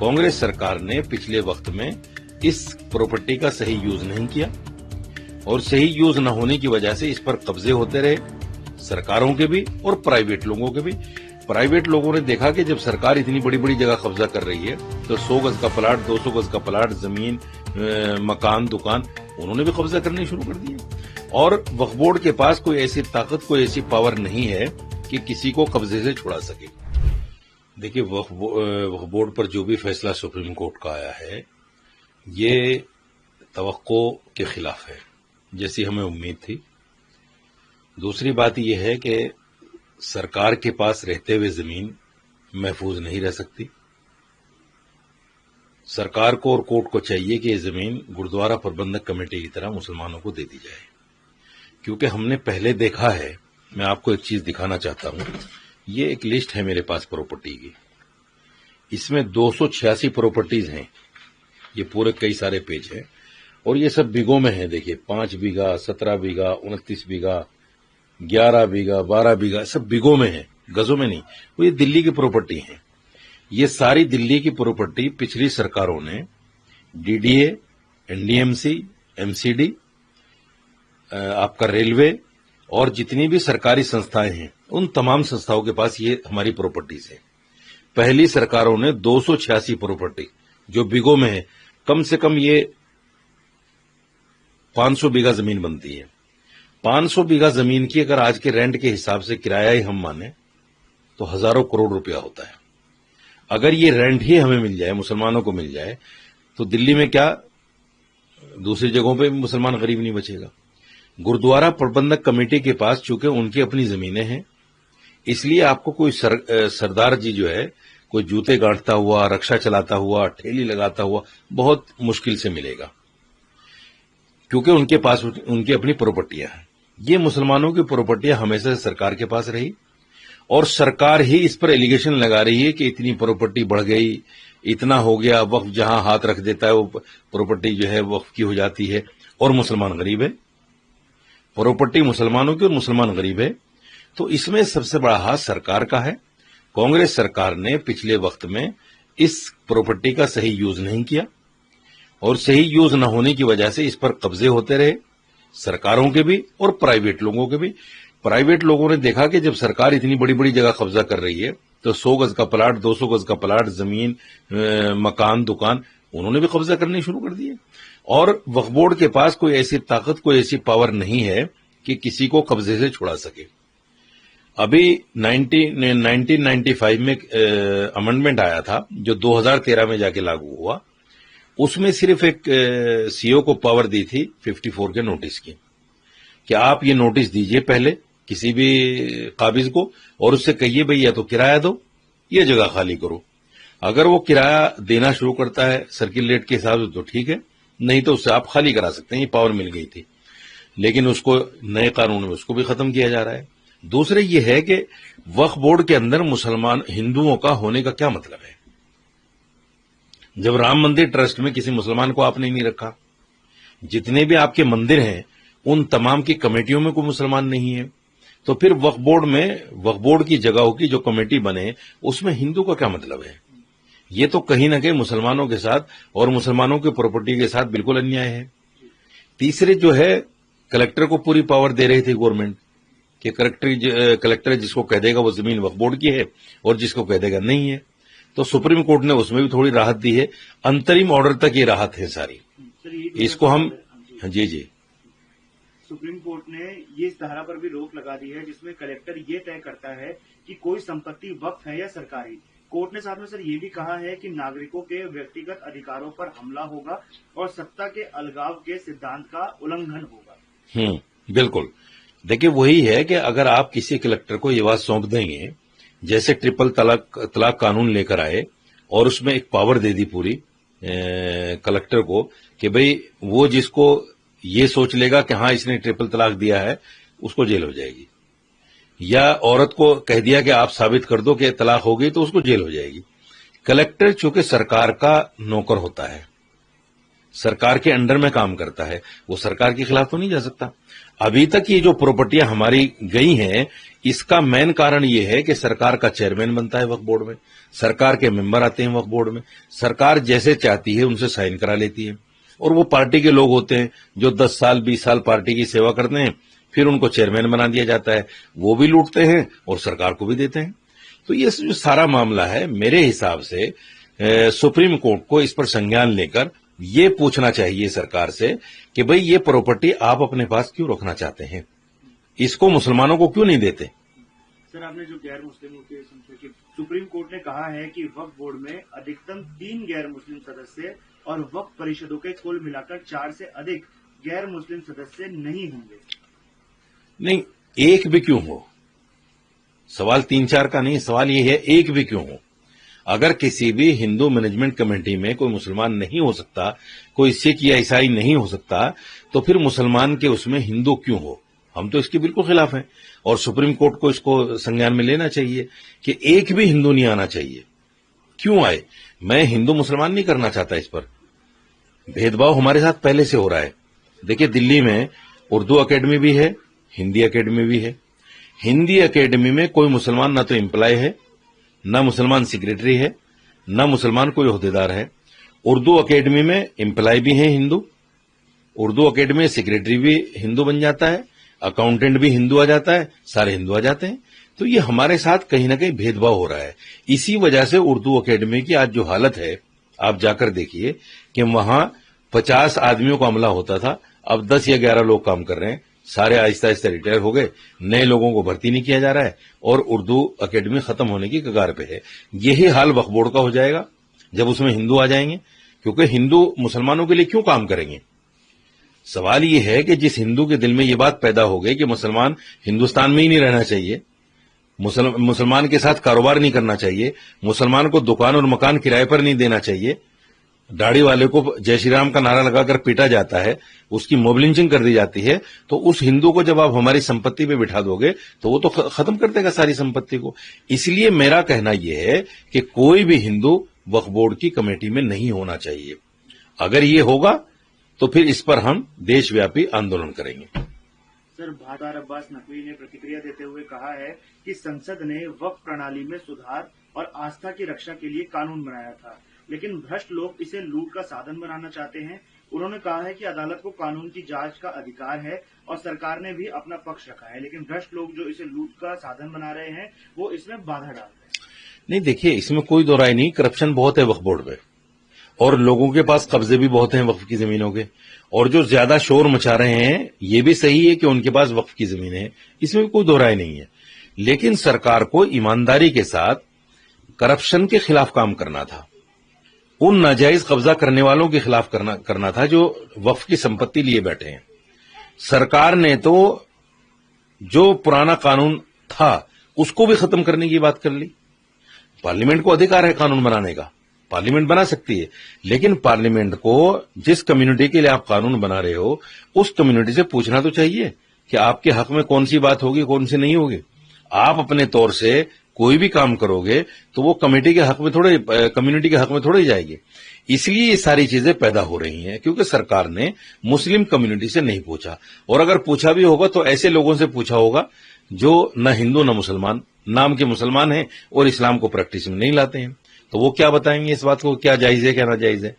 कांग्रेस सरकार ने पिछले वक्त में इस प्रॉपर्टी का सही यूज नहीं किया और सही यूज न होने की वजह से इस पर कब्जे होते रहे, सरकारों के भी और प्राइवेट लोगों के भी। प्राइवेट लोगों ने देखा कि जब सरकार इतनी बड़ी बड़ी जगह कब्जा कर रही है तो 100 गज का प्लाट, 200 गज का प्लाट, जमीन, मकान, दुकान, उन्होंने भी कब्जा करने शुरू कर दिए। और वक्फ बोर्ड के पास कोई ऐसी ताकत, कोई ऐसी पावर नहीं है कि किसी को कब्जे से छुड़ा सके। देखिए, वक्फ बोर्ड पर जो भी फैसला सुप्रीम कोर्ट का आया है, ये तवक्को के खिलाफ है, जैसी हमें उम्मीद थी। दूसरी बात यह है कि सरकार के पास रहते हुए जमीन महफूज नहीं रह सकती। सरकार को और कोर्ट को चाहिए कि ये जमीन गुरुद्वारा प्रबंधक कमेटी की तरह मुसलमानों को दे दी जाए, क्योंकि हमने पहले देखा है। मैं आपको एक चीज दिखाना चाहता हूं। ये एक लिस्ट है मेरे पास प्रॉपर्टी की, इसमें 286 प्रॉपर्टीज हैं। ये पूरे कई सारे पेज हैं और ये सब बीघों में है। देखिए, 5 बीघा, 17 बीघा, 29 बीघा, 11 बीघा, 12 बीघा, सब बीघों में है, गजों में नहीं। वो ये दिल्ली की प्रॉपर्टी है। ये सारी दिल्ली की प्रॉपर्टी पिछली सरकारों ने डीडीए, एनडीएमसी, एमसीडी, आपका रेलवे और जितनी भी सरकारी संस्थाएं हैं, उन तमाम संस्थाओं के पास ये हमारी प्रॉपर्टीज है। पहली सरकारों ने 286 प्रॉपर्टी जो बीघों में है, कम से कम ये 500 बीघा जमीन बनती है। 500 बीघा जमीन की अगर आज के रेंट के हिसाब से किराया ही हम माने तो हजारों करोड़ रुपया होता है। अगर ये रेंट ही हमें मिल जाए, मुसलमानों को मिल जाए, तो दिल्ली में क्या, दूसरी जगहों पे मुसलमान गरीब नहीं बचेगा। गुरुद्वारा प्रबंधक कमेटी के पास चूंकि उनकी अपनी जमीनें हैं, इसलिए आपको कोई सरदार जी जो है, कोई जूते गांठता हुआ, रक्षा चलाता हुआ, ठेली लगाता हुआ बहुत मुश्किल से मिलेगा, क्योंकि उनके पास उनकी अपनी प्रॉपर्टियां हैं। ये मुसलमानों की प्रॉपर्टियां हमेशा सरकार के पास रही और सरकार ही इस पर एलिगेशन लगा रही है कि इतनी प्रॉपर्टी बढ़ गई, इतना हो गया, वक्फ जहां हाथ रख देता है वो प्रॉपर्टी जो है वक्फ की हो जाती है और मुसलमान गरीब है। प्रॉपर्टी मुसलमानों की और मुसलमान गरीब है। तो इसमें सबसे बड़ा हाथ सरकार का है। कांग्रेस सरकार ने पिछले वक्त में इस प्रॉपर्टी का सही यूज नहीं किया और सही यूज न होने की वजह से इस पर कब्जे होते रहे, सरकारों के भी और प्राइवेट लोगों के भी। प्राइवेट लोगों ने देखा कि जब सरकार इतनी बड़ी बड़ी जगह कब्जा कर रही है तो 100 गज का प्लाट, 200 गज का प्लाट, जमीन, मकान, दुकान, उन्होंने भी कब्जा करने शुरू कर दिए। और वक्फ बोर्ड के पास कोई ऐसी ताकत, कोई ऐसी पावर नहीं है कि किसी को कब्जे से छुड़ा सके। अभी 1995 में अमेंडमेंट आया था जो 2013 में जाके लागू हुआ। उसमें सिर्फ एक सीओ को पावर दी थी 54 के नोटिस की, कि आप ये नोटिस दीजिए पहले किसी भी काबिज को और उससे कहिए भाई या तो किराया दो, ये जगह खाली करो। अगर वो किराया देना शुरू करता है सर्किल रेट के हिसाब से तो ठीक है, नहीं तो उससे आप खाली करा सकते हैं। ये पावर मिल गई थी, लेकिन उसको नए कानून में उसको भी खत्म किया जा रहा है। दूसरे ये है कि वक्फ बोर्ड के अंदर मुसलमान हिंदुओं का होने का क्या मतलब है, जब राम मंदिर ट्रस्ट में किसी मुसलमान को आपने नहीं रखा। जितने भी आपके मंदिर हैं उन तमाम की कमेटियों में कोई मुसलमान नहीं है, तो फिर वक्फ बोर्ड में, वक्फ बोर्ड की जगहों की जो कमेटी बने उसमें हिंदू का क्या मतलब है। ये तो कहीं ना कहीं मुसलमानों के साथ और मुसलमानों की प्रॉपर्टी के साथ बिल्कुल अन्याय है। तीसरे जो है, कलेक्टर को पूरी पावर दे रही थी गवर्नमेंट कि कलेक्टर जिसको कह देगा वो जमीन वक्फ बोर्ड की है और जिसको कह देगा नहीं है। तो सुप्रीम कोर्ट ने उसमें भी थोड़ी राहत दी है। अंतरिम ऑर्डर तक ये राहत है सारी। इसको हम जी सुप्रीम कोर्ट ने ये इस धारा पर भी रोक लगा दी है जिसमें कलेक्टर ये तय करता है कि कोई संपत्ति वक्फ है या सरकारी। कोर्ट ने साथ में सर ये भी कहा है कि नागरिकों के व्यक्तिगत अधिकारों पर हमला होगा और सत्ता के अलगाव के सिद्धांत का उल्लंघन होगा। बिल्कुल। देखिए, वही है कि अगर आप किसी कलेक्टर को ये बात सौंप देंगे, जैसे ट्रिपल तलाक कानून लेकर आए और उसमें एक पावर दे दी पूरी कलेक्टर को कि भाई वो जिसको ये सोच लेगा कि हाँ इसने ट्रिपल तलाक दिया है उसको जेल हो जाएगी, या औरत को कह दिया कि आप साबित कर दो कि तलाक हो गई तो उसको जेल हो जाएगी। कलेक्टर चूंकि सरकार का नौकर होता है, सरकार के अंडर में काम करता है, वो सरकार के खिलाफ तो नहीं जा सकता। अभी तक ये जो प्रॉपर्टियां हमारी गई हैं इसका मेन कारण ये है कि सरकार का चेयरमैन बनता है वक्फ बोर्ड में, सरकार के मेंबर आते हैं वक्फ बोर्ड में, सरकार जैसे चाहती है उनसे साइन करा लेती है, और वो पार्टी के लोग होते हैं जो 10 साल 20 साल पार्टी की सेवा करते हैं, फिर उनको चेयरमैन बना दिया जाता है, वो भी लूटते हैं और सरकार को भी देते हैं। तो ये जो सारा मामला है, मेरे हिसाब से सुप्रीम कोर्ट को इस पर संज्ञान लेकर ये पूछना चाहिए सरकार से कि भाई ये प्रॉपर्टी आप अपने पास क्यों रखना चाहते हैं, इसको मुसलमानों को क्यों नहीं देते। सर, आपने जो गैर मुस्लिमों के सुप्रीम कोर्ट ने कहा है कि वक्फ बोर्ड में अधिकतम 3 गैर मुस्लिम सदस्य और वक्फ परिषदों के कुल मिलाकर 4 से अधिक गैर मुस्लिम सदस्य नहीं होंगे। नहीं, एक भी क्यों हो, सवाल 3-4 का नहीं, सवाल ये है एक भी क्यों हो। अगर किसी भी हिंदू मैनेजमेंट कमेटी में कोई मुसलमान नहीं हो सकता, कोई सिख या ईसाई नहीं हो सकता, तो फिर मुसलमान के उसमें हिंदू क्यों हो। हम तो इसके बिल्कुल खिलाफ हैं और सुप्रीम कोर्ट को इसको संज्ञान में लेना चाहिए कि एक भी हिंदू नहीं आना चाहिए। क्यों आए, मैं हिंदू मुसलमान नहीं करना चाहता, इस पर भेदभाव हमारे साथ पहले से हो रहा है। देखिए, दिल्ली में उर्दू एकेडमी भी है, हिंदी एकेडमी भी है। हिंदी एकेडमी में कोई मुसलमान ना तो एम्प्लॉय है, न मुसलमान सेक्रेटरी है, न मुसलमान कोई ओहदेदार है। उर्दू एकेडमी में एम्प्लॉय भी है हिंदू, उर्दू एकेडमी में सेक्रेटरी भी हिंदू बन जाता है, अकाउंटेंट भी हिंदू आ जाता है, सारे हिंदू आ जाते हैं। तो ये हमारे साथ कहीं ना कहीं भेदभाव हो रहा है। इसी वजह से उर्दू एकेडमी की आज जो हालत है, आप जाकर देखिए कि वहां 50 आदमियों का अमला होता था, अब 10 या 11 लोग काम कर रहे हैं, सारे आहिस्ता आहिस्ता रिटायर हो गए, नए लोगों को भर्ती नहीं किया जा रहा है और उर्दू एकेडमी खत्म होने की कगार पे है। यही हाल वक्फ बोर्ड का हो जाएगा जब उसमें हिंदू आ जाएंगे, क्योंकि हिंदू मुसलमानों के लिए क्यों काम करेंगे। सवाल ये है कि जिस हिंदू के दिल में ये बात पैदा हो गई कि मुसलमान हिंदुस्तान में ही नहीं रहना चाहिए, मुसलमान के साथ कारोबार नहीं करना चाहिए, मुसलमान को दुकान और मकान किराए पर नहीं देना चाहिए, दाढ़ी वाले को जय श्री राम का नारा लगाकर पीटा जाता है, उसकी मोब लिंचिंग कर दी जाती है, तो उस हिंदू को जब आप हमारी संपत्ति पे बिठा दोगे तो वो तो खत्म कर देगा सारी संपत्ति को। इसलिए मेरा कहना यह है कि कोई भी हिंदू वक्फ बोर्ड की कमेटी में नहीं होना चाहिए। अगर ये होगा तो फिर इस पर हम देशव्यापी आंदोलन करेंगे। सर, भातार अब्बास नकवी ने प्रतिक्रिया देते हुए कहा है कि संसद ने वक्फ प्रणाली में सुधार और आस्था की रक्षा के लिए कानून बनाया था, लेकिन भ्रष्ट लोग इसे लूट का साधन बनाना चाहते हैं। उन्होंने कहा है कि अदालत को कानून की जांच का अधिकार है और सरकार ने भी अपना पक्ष रखा है, लेकिन भ्रष्ट लोग जो इसे लूट का साधन बना रहे हैं वो इसमें बाधा डाल रहे हैं। नहीं, देखिए, इसमें कोई दो राय नहीं, करप्शन बहुत है वक्फ बोर्ड में और लोगों के पास कब्जे भी बहुत हैं वक्फ की जमीनों के, और जो ज्यादा शोर मचा रहे हैं ये भी सही है कि उनके पास वक्फ की जमीन है, इसमें कोई दो राय नहीं है। लेकिन सरकार को ईमानदारी के साथ करप्शन के खिलाफ काम करना था, उन नाजायज कब्जा करने वालों के खिलाफ करना था जो वक्फ की संपत्ति लिए बैठे हैं। सरकार ने तो जो पुराना कानून था उसको भी खत्म करने की बात कर ली। पार्लियामेंट को अधिकार है कानून बनाने का, पार्लियामेंट बना सकती है, लेकिन पार्लियामेंट को जिस कम्युनिटी के लिए आप कानून बना रहे हो उस कम्युनिटी से पूछना तो चाहिए कि आपके हक में कौन सी बात होगी, कौन सी नहीं होगी। आप अपने तौर से कोई भी काम करोगे तो वो कमेटी के हक में थोड़े, कम्युनिटी के हक में थोड़े ही जाएगी। इसलिए ये सारी चीजें पैदा हो रही हैं क्योंकि सरकार ने मुस्लिम कम्युनिटी से नहीं पूछा, और अगर पूछा भी होगा तो ऐसे लोगों से पूछा होगा जो न हिंदू न मुसलमान, नाम के मुसलमान हैं और इस्लाम को प्रैक्टिस में नहीं लाते हैं। तो वो क्या बताएंगे इस बात को, क्या जायज है क्या नाजायज है।